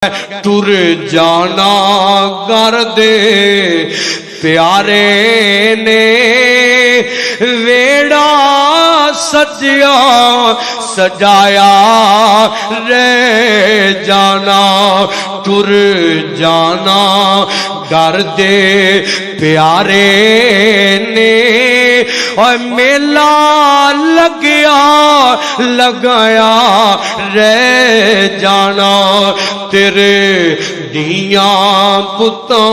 टुर जाना कर दे प्यारे ने वेड़ा सजिया सजाया रे जाना टुर जाना कर दे प्यारे ने और मेला लगाया रे जाना तेरे दिया पुता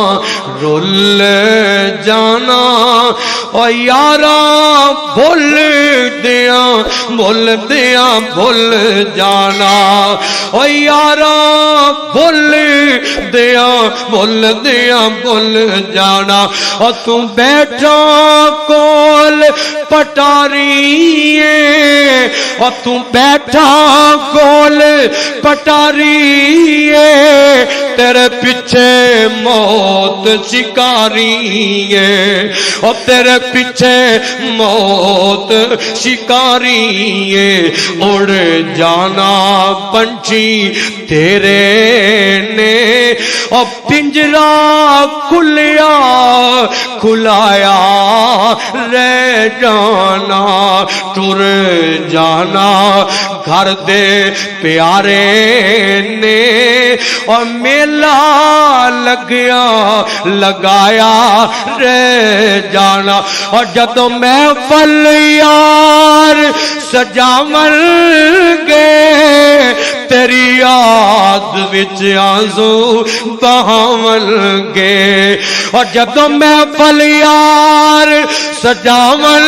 रुल जाना और यारा भुल भुल जाना और यारा भुल भुल जाना और तू बैठा कोल पटारी और तू बैठा कोल पटारी तेरे पीछे मौत शिकारी है और तेरे पीछे मौत शिकारी है उड़ जाना पंछी तेरे ने और पिंजरा खुलाया रे जाना टुर जाना घर दे प्यारे ने और मेला लगाया रे जाना और जदों मैं फल यार सजावन गे तेरी याद विच आंसू बहावन गे और जदों मैं फल यार सजावन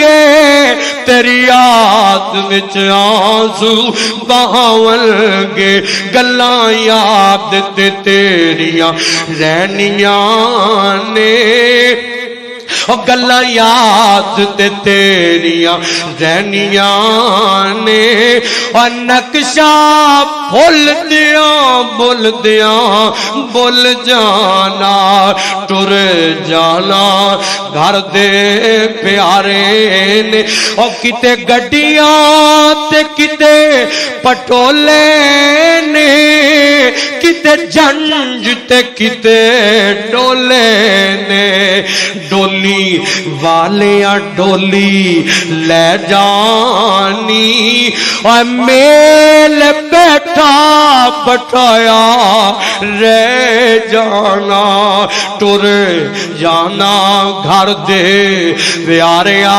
गे तेरी याद विच आंसू बहावन गे गल्लां याद ते तेरियां रहनियां ने और गल्लां याद ते तेरियां रहनियां ने और नक्शा भुल जाना टुर जाना घर दे प्यारे ने और किते गड्डियां ते किते पटोले ने किते जंज ते किते डोले ने डोली वाले डोली ले जानी और मेल बैठा बैठाया रे जाना टुर जाना घर दे प्यारिया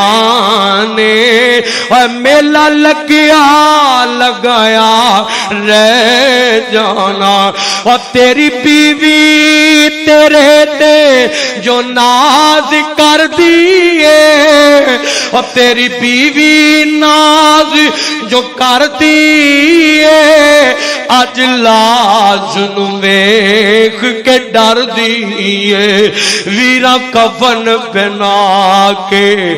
ने और मेला लगाया रे जाना और तेरी बीवी तेरे ते जो नाज कर दिए और तेरी बीवी नाज जो कर दिए अज लाज नू वेख के डर दिए वीरा कफन बना के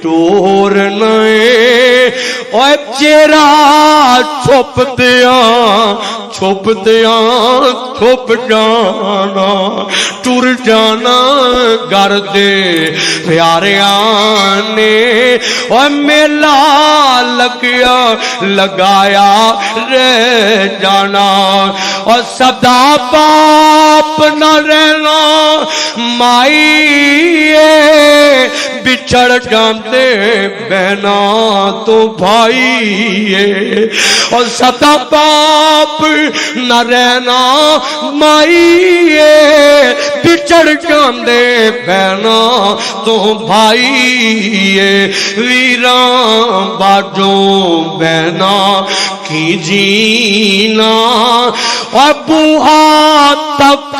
टोर नए और चेहरा छुप जाना टुर जाना घर दे प्यारिया ने और मेला लगाया रे जाना और सदा बाप न रहना माई बिछड़ जाते बहना तो भाई और सदा बाप न रहना माई बिछड़ जाते बहना तो भाई वीरा बाजो बहना की जीना और बुहा तक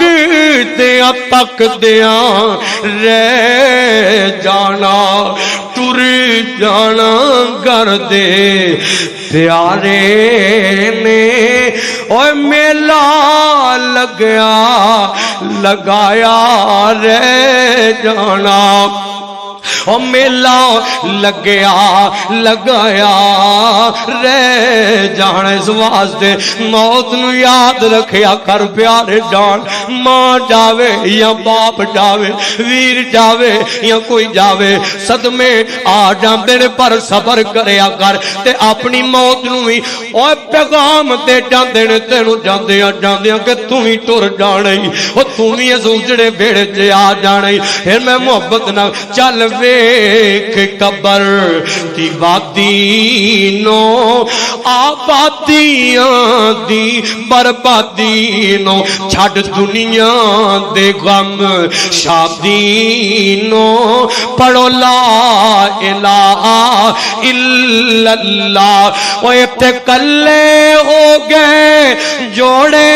दिया रे जाना टुर जाना कर दे प्यारे ने और मेला लगाया रे जाना ओ मेला लगया लगाया रह जाने इस वास्ते मौत नू याद रखया कर प्यारे जान। मां जावे या बाप जावे, वीर जावे या कोई जावे, सदमे आ जाते ने पर सबर करया कर ते अपनी मौत नू भी ओ पैगाम दे जाते ने तेनू जांदियां जांदियां कि तू ही टुर जाना ही, ओ तू भी इस उजड़े बेड़े च आ जाना ही। फिर मैं मुहब्बत ना चल वेख कबर दी वादी नो आबादियां दी बर्बादी नो, छड़ दुनिया दे गम शादी नो, पढ़ो ला इलाहा इल्लल्लाह। ओए ते कल्ले हो गए जोड़े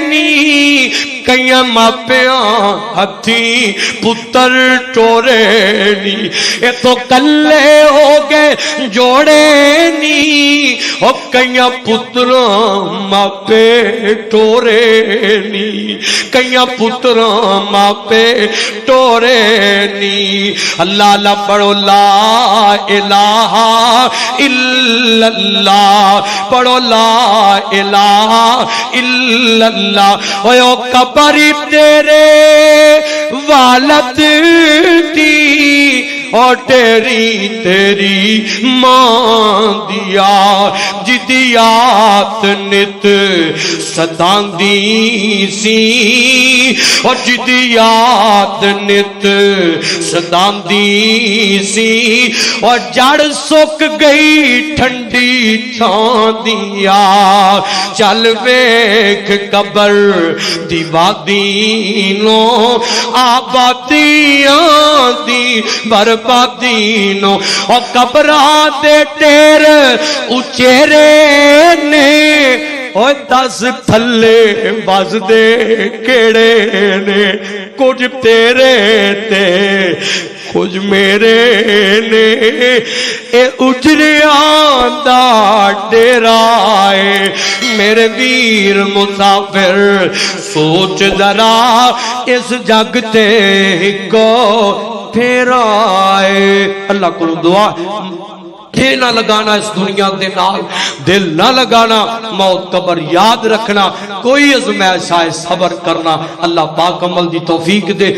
नी, कई मापिया हथी पुत्र टोरे नी, ये तो कल्ले हो गए जोड़े नी, ओ कई पुत्र मापे टोरे नी, कई पुत्र मापे टोरे नी। अल्लाह ला पढ़ो ला इलाहा इल्लल्लाह, पढ़ो ला इलाहा इल्लल्लाह। ओए ओ कबरी तेरे वालत दी, और तेरी तेरी मां दिया जिदियात नित सतांदी सी, और जिदियात नित सतांदी सी, और जड़ सुक गई ठंडी छां दिया। चल वेख कबर दी वादी नो आबादियां दी बर्बादी नो, और कबरा दे टेर उचेरे ने, और 10 थल्ले बजदे केड़े ने, कुछ तेरे ते कुछ मेरे ने, ए उजड़ियां दा डेरा है मेरे वीर मुसाफिर। सोच जरा इस जग ते को फेरा है। अल्लाह को दुआ दिल ना लगाना, इस दुनिया के नाल दिल ना लगाना, मौत कबर याद रखना, कोई अज़मैश आए सबर करना। अल्लाह पाक अमल दी तौफीक दे।